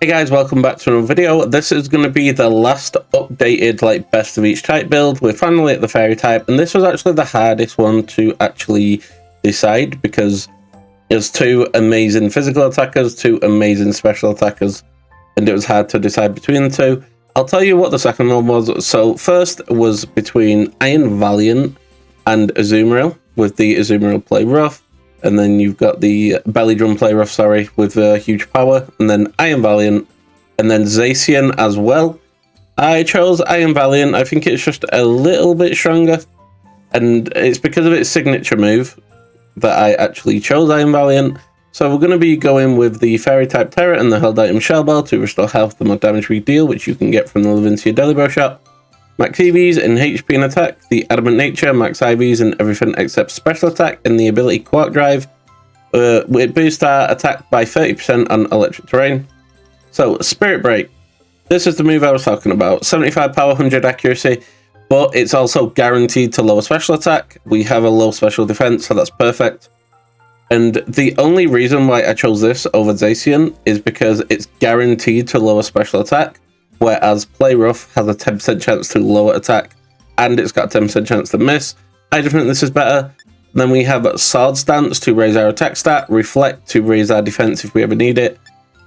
Hey guys, welcome back to another video. This is going to be the last updated best of each type build. We're finally at the fairy type, and this was actually the hardest one to actually decide because there's two amazing physical attackers, two amazing special attackers, and it was hard to decide between the two. I'll tell you what the second one was. So first was between Iron Valiant and Azumarill, with the Azumarill play rough. And then you've got the Belly Drum play rough, with huge power. And then Iron Valiant. And then Zacian as well. I chose Iron Valiant. I think it's just a little bit stronger. And it's because of its signature move that I actually chose Iron Valiant. So we're going to be going with the Fairy type Tera and the Held Item Shell Bell to restore health the more damage we deal, which you can get from the Levincia Daily Bow shop. Max EVs in HP and attack, the Adamant Nature, max IVs in everything except special attack, and the ability Quark Drive. It boosts our attack by 30% on electric terrain. So, Spirit Break. This is the move I was talking about. 75 power, 100 accuracy, but it's also guaranteed to lower special attack. We have a low special defense, so that's perfect. And the only reason why I chose this over Zacian is because it's guaranteed to lower special attack, whereas Play Rough has a 10% chance to lower attack, and it's got a 10% chance to miss. I just think this is better. Then we have Sword Stance to raise our attack stat, Reflect to raise our defense if we ever need it,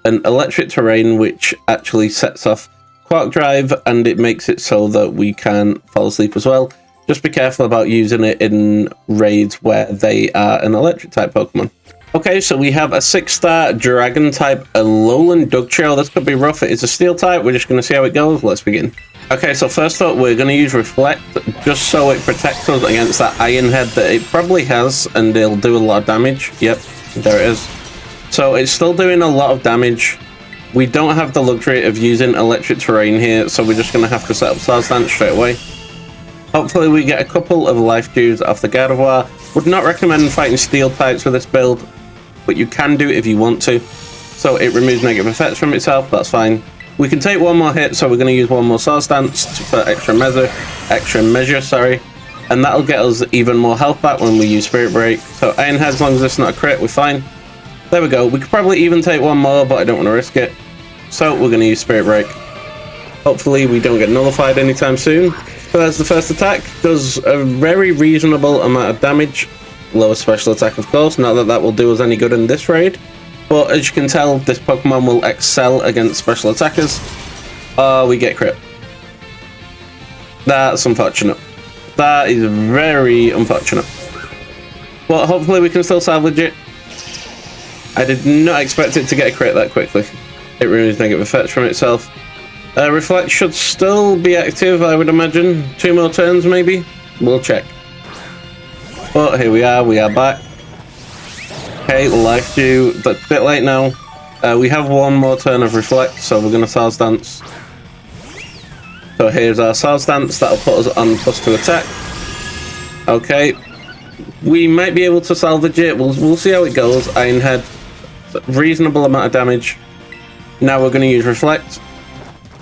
and Electric Terrain, which actually sets off Quark Drive, and it makes it so that we can fall asleep as well. Just be careful about using it in raids where they are an electric type Pokemon. Okay, so we have a 6-star Dragon type Alolan Dugtrio. This could be rough. It is a Steel type. We're just going to see how it goes. Let's begin. Okay, so first up, we're going to use Reflect just so it protects us against that Iron Head that it probably has, and it'll do a lot of damage. Yep, there it is. So it's still doing a lot of damage. We don't have the luxury of using Electric Terrain here, so we're just going to have to set up Sword Stance straight away. Hopefully we get a couple of life dews off the Gardevoir. Would not recommend fighting Steel types with this build, but you can do it if you want to. So it removes negative effects from itself, that's fine. We can take one more hit, so we're going to use one more Sword Stance for extra measure, and that'll get us even more health back when we use Spirit Break. So Iron Head, as long as it's not a crit, we're fine. There we go. We could probably even take one more, but I don't want to risk it. So we're going to use Spirit Break. Hopefully we don't get nullified anytime soon. So that's the first attack. Does a very reasonable amount of damage. Lower special attack, of course. Not that that will do us any good in this raid. But as you can tell, this Pokemon will excel against special attackers. We get crit. That's unfortunate. That is very unfortunate. But hopefully we can still salvage it. I did not expect it to get a crit that quickly. It removes negative effects from itself. Reflect should still be active, I would imagine. 2 more turns, maybe? We'll check. But here we are back. Okay, life dew. That's a bit late now. We have one more turn of Reflect, so we're going to Sword Stance. So here's our Sword Stance. That'll put us on +2 attack. Okay. We might be able to salvage it. We'll see how it goes. Iron Head. Reasonable amount of damage. Now we're going to use Reflect,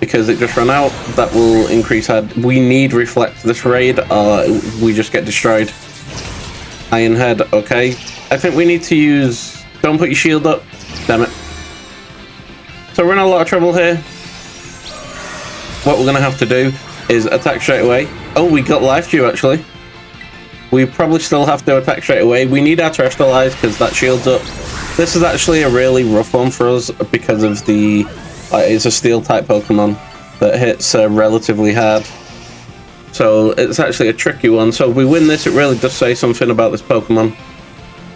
because it just ran out. That will increase our... We need Reflect this raid, or we just get destroyed. Iron Head, okay. I think we need to use... Don't put your shield up. Damn it. So we're in a lot of trouble here. What we're going to have to do is attack straight away. Oh, we got life dew, actually. We probably still have to attack straight away. We need our Terrestrialize, because that shield's up. This is actually a really rough one for us, because of the... it's a Steel type Pokemon that hits relatively hard. So it's actually a tricky one. So if we win this, it really does say something about this Pokemon.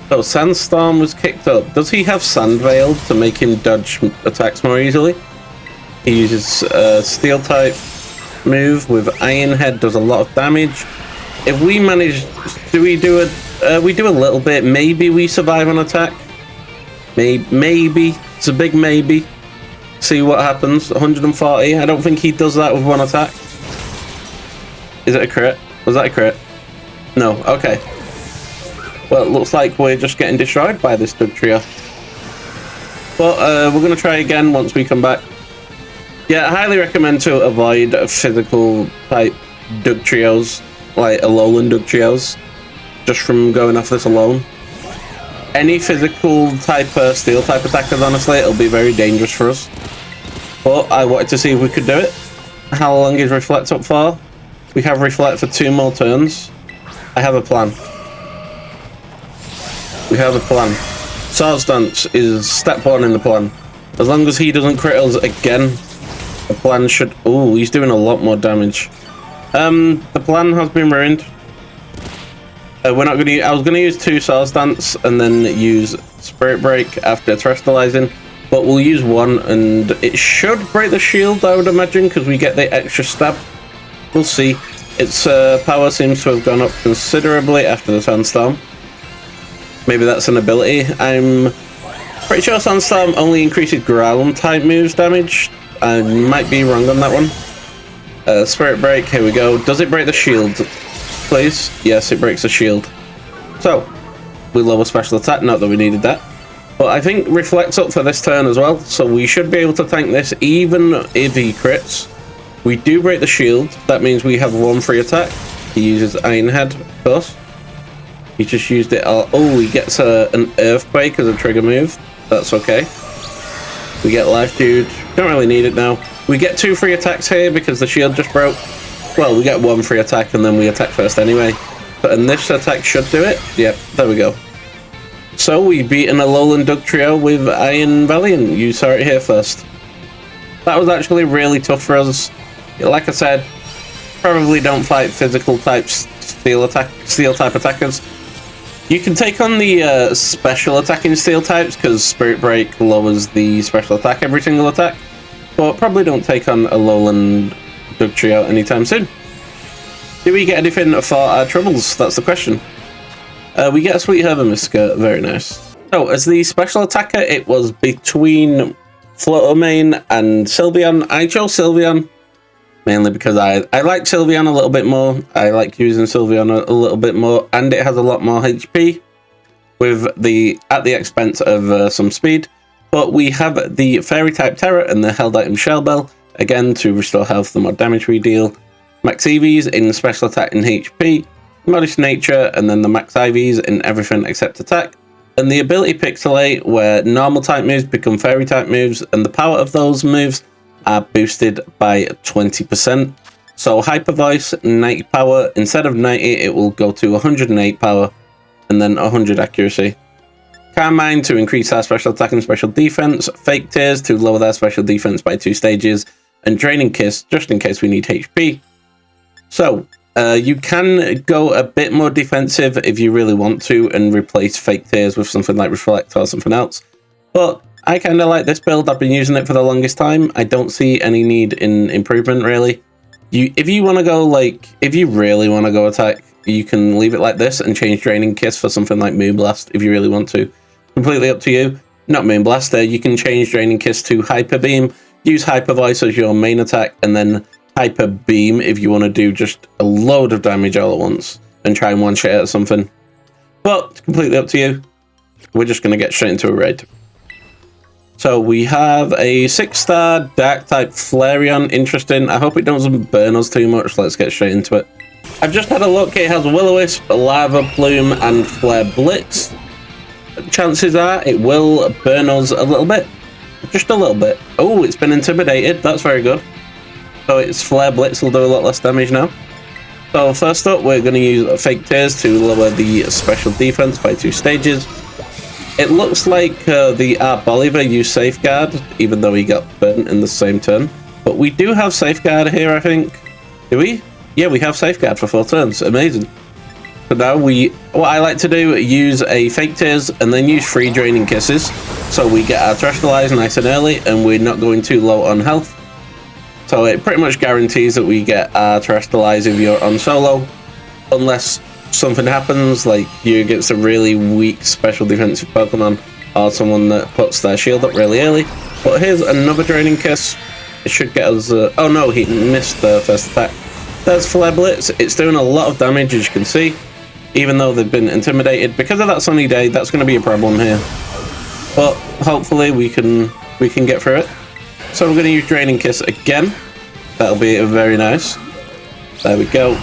So Sandstorm was kicked up. Does he have Sand Veil to make him dodge attacks more easily? He uses Steel type move with Iron Head, does a lot of damage. If we manage, we do a little bit. Maybe we survive on attack. Maybe. It's a big maybe. See what happens. 140. I don't think he does that with one attack. Is it a crit? Was that a crit? No. Okay. Well, it looks like we're just getting destroyed by this Dugtrio. But we're going to try again once we come back. Yeah, I highly recommend to avoid physical type Dugtrios, like Alolan Dugtrios, just from going off this alone. Any physical type Steel type attackers, honestly, it'll be very dangerous for us. but I wanted to see if we could do it. How long is Reflect up for? We have Reflect for 2 more turns. I have a plan. We have a plan. Swords Dance is step 1 in the plan. As long as he doesn't crit us again, the plan should... Oh, he's doing a lot more damage. The plan has been ruined. We're not going to... I was going to use 2 Swords Dance and then use Spirit Break after Terrestrializing, but we'll use 1 and it should break the shield, I would imagine, because we get the extra stab. We'll see. Its power seems to have gone up considerably after the Sandstorm. Maybe that's an ability. I'm pretty sure Sandstorm only increases ground type moves damage. I might be wrong on that one. Spirit Break, here we go. Does it break the shield, please? Yes, it breaks the shield. So, we lower special attack, not that we needed that. But I think Reflect's up for this turn as well, so we should be able to tank this even if he crits. We do break the shield, that means we have 1 free attack. He uses Iron Head, of course. He just used it. Oh, he gets an Earthquake as a trigger move. That's okay. We get Life Dude. Don't really need it now. We get 2 free attacks here because the shield just broke. Well, we get 1 free attack and then we attack first anyway. And this attack should do it. Yep, there we go. So we beat an Alolan Dugtrio with Iron Valiant. You saw it here first. That was actually really tough for us. Like I said, probably don't fight physical types, steel type attackers. You can take on the special attacking steel types because Spirit Break lowers the special attack every single attack, but probably don't take on Alolan Dugtrio anytime soon. Do we get anything for our troubles? That's the question. We get a Sweet Herba Mystica, very nice. So as the special attacker, it was between Fluttermane and Sylveon. I chose Sylveon mainly because I like Sylveon a little bit more. I like using Sylveon a little bit more, and it has a lot more HP with at the expense of some speed. But we have the Fairy type Tera and the Held Item Shell Bell, again to restore health the more damage we deal. Max EVs in special attack and HP, Modest Nature, and then the Max IVs in everything except attack. And the ability Pixelate, where normal type moves become Fairy type moves, and the power of those moves are boosted by 20%. So Hyper Voice, 90 power, instead of 90 it will go to 108 power and then 100 accuracy. Calm Mind to increase our special attack and special defense, Fake Tears to lower their special defense by 2 stages, and Draining Kiss just in case we need HP. So you can go a bit more defensive if you really want to and replace Fake Tears with something like Reflect or something else, but I kind of like this build. I've been using it for the longest time. I don't see any need in improvement, really. If you want to go, if you really want to go attack, you can leave it like this and change Draining Kiss for something like Moonblast if you really want to. Completely up to you. Not Moonblast there. You can change Draining Kiss to Hyper Beam, use Hyper Voice as your main attack, and then Hyper Beam if you want to do just a load of damage all at once and try and one-shot at something. But, completely up to you. We're just going to get straight into a raid. So we have a 6-star Dark type Flareon. Interesting. I hope it doesn't burn us too much. Let's get straight into it. I've just had a look. It has Will-O-Wisp, Lava Plume, and Flare Blitz. Chances are it will burn us a little bit. Just a little bit. Oh, it's been intimidated. That's very good. So its Flare Blitz will do a lot less damage now. So first up, we're going to use Fake Tears to lower the special defense by 2 stages. It looks like the Bolivar used Safeguard, even though he got burnt in the same turn. But we do have Safeguard here, I think. Do we? Yeah, we have Safeguard for 4 turns. Amazing. So now what I like to do, use a Fake Tears and then use 3 Draining Kisses. So we get our Terrestrialize nice and early and we're not going too low on health. So it pretty much guarantees that we get our Terrestrialize if you're on solo. Unless something happens, like you against a really weak special defensive Pokemon or someone that puts their shield up really early. But here's another Draining Kiss. It should get us... oh no, he missed the first attack. There's Flare Blitz. It's doing a lot of damage, as you can see. Even though they've been intimidated. Because of that sunny day, that's going to be a problem here. But hopefully we can get through it. So we're going to use Draining Kiss again. That'll be very nice. There we go.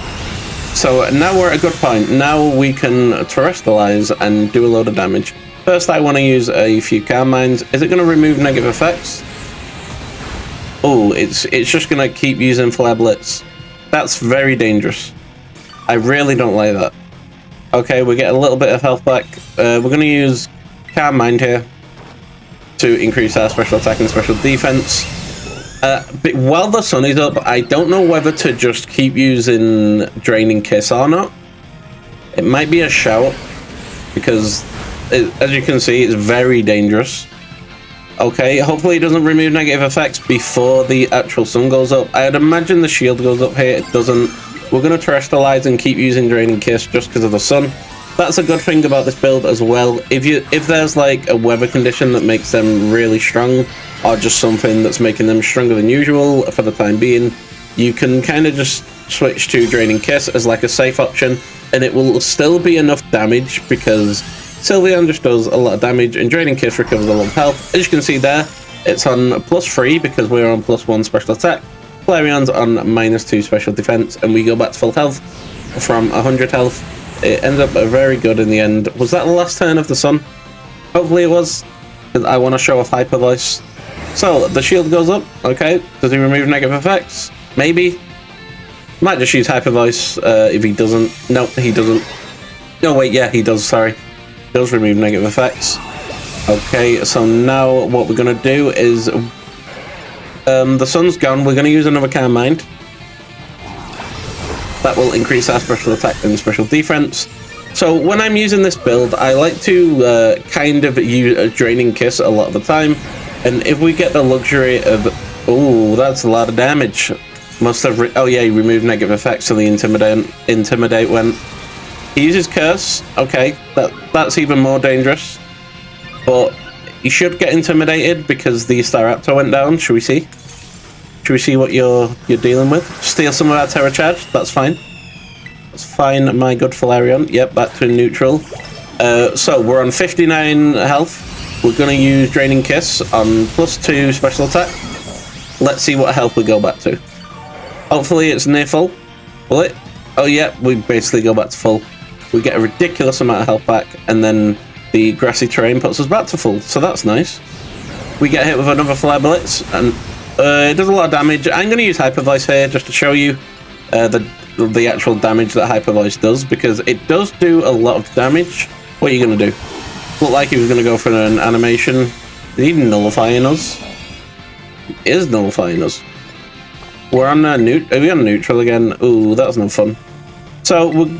So now we're at a good point. Now we can Terrestrialize and do a load of damage. First I want to use a few Calm Minds. Is it going to remove negative effects? Oh, it's just gonna keep using Flare Blitz. That's very dangerous. I really don't like that. Okay, we get a little bit of health back. We're gonna use Calm Mind here to increase our special attack and special defense. But while the sun is up, I don't know whether to just keep using Draining Kiss or not. It might be a shout, because as you can see, it's very dangerous. Okay, hopefully it doesn't remove negative effects before the actual sun goes up. I'd imagine the shield goes up here. It doesn't. We're going to terrestrialize and keep using Draining Kiss just because of the sun. That's a good thing about this build as well. If there's like a weather condition that makes them really strong, or just something that's making them stronger than usual for the time being, you can kind of just switch to Draining Kiss as like a safe option, and it will still be enough damage because Sylveon just does a lot of damage and Draining Kiss recovers a lot of health. As you can see there, it's on +3 because we're on +1 special attack. Flareon's on -2 special defense, and we go back to full health from 100 health. It ends up very good in the end. Was that the last turn of the sun? Hopefully it was, because I want to show off Hyper Voice. So, the shield goes up, okay. Does he remove negative effects? Maybe. Might just use Hyper Voice if he doesn't. No, he doesn't. No, wait, yeah, he does, sorry. Does remove negative effects. Okay, so now what we're going to do is... the sun's gone, we're going to use another Calm Mind. That will increase our special attack and special defense. So when I'm using this build, I like to kind of use a Draining Kiss a lot of the time. And if we get the luxury of... Oh, that's a lot of damage. Must have... Oh yeah, he removed negative effects, so the Intimidate went. He uses Curse. Okay, that's even more dangerous. But you should get intimidated because the Staraptor went down. Should we see? Should we see what you're dealing with? Steal some of our Tera charge. That's fine. That's fine, my good Flareon. Yep, back to neutral. So we're on 59 health. We're going to use Draining Kiss on +2 special attack. Let's see what health we go back to. Hopefully it's near full. Will it? Oh yeah, we basically go back to full. We get a ridiculous amount of health back, and then the grassy terrain puts us back to full. So that's nice. We get hit with another Flare Blitz, and it does a lot of damage. I'm going to use Hyper Voice here just to show you the actual damage that Hyper Voice does, because it does do a lot of damage. What are you going to do? Looked like he was going to go for an animation. Is he nullifying us? He is nullifying us. We're on are we on neutral again? Ooh, that was no fun. So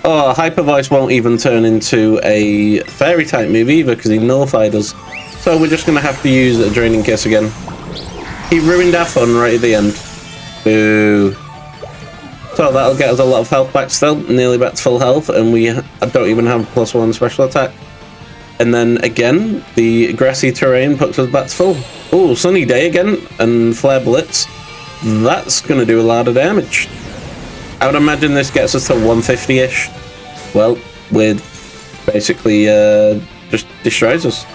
Hyper Voice won't even turn into a fairy type move either because he nullified us. So we're just going to have to use a Draining Kiss again. He ruined our fun right at the end. Boo. So that'll get us a lot of health back still, nearly back to full health, and we don't even have +1 special attack. And then again, the grassy terrain puts us back to full. Oh, sunny day again, and Flare Blitz. That's going to do a lot of damage. I would imagine this gets us to 150-ish. Well, we're basically just destroys us.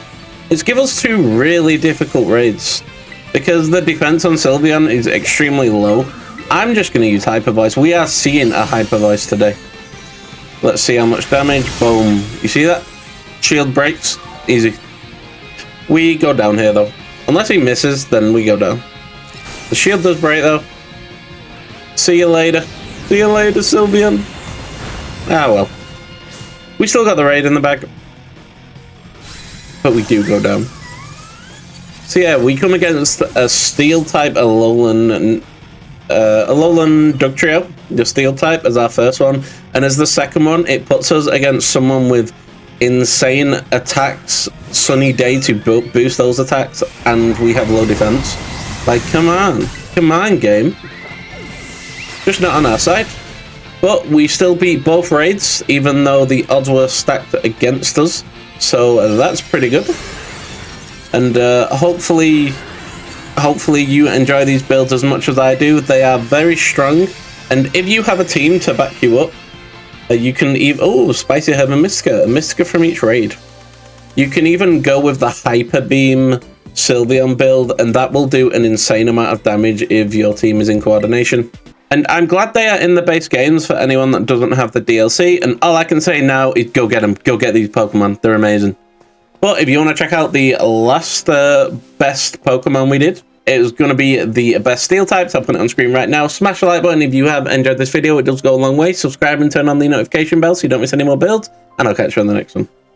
It's given us 2 really difficult raids, because the defense on Sylveon is extremely low. I'm just going to use Hyper Voice. We are seeing a Hyper Voice today. Let's see how much damage. Boom. You see that? Shield breaks. Easy. We go down here, though. Unless he misses, then we go down. The shield does break, though. See you later. See you later, Sylveon. Ah, well. We still got the raid in the bag. But we do go down. So yeah, we come against a Steel type Alolan Dugtrio, the Steel type, as our first one. And as the second one, it puts us against someone with insane attacks, sunny day to boost those attacks, and we have low defense. Like, come on, game. Just not on our side. But we still beat both raids, even though the odds were stacked against us. So that's pretty good. And hopefully you enjoy these builds as much as I do. They are very strong. And if you have a team to back you up, you can even... Oh, Spicy Herb and Mystica. A Mystica from each raid. You can even go with the Hyper Beam Sylveon build, and that will do an insane amount of damage if your team is in coordination. And I'm glad they are in the base games for anyone that doesn't have the DLC, and all I can say now is go get them. Go get these Pokemon. They're amazing. But if you want to check out the last best Pokemon we did, it was going to be the best steel types. I'll put it on screen right now. Smash the like button if you have enjoyed this video. It does go a long way. Subscribe and turn on the notification bell so you don't miss any more builds. And I'll catch you on the next one.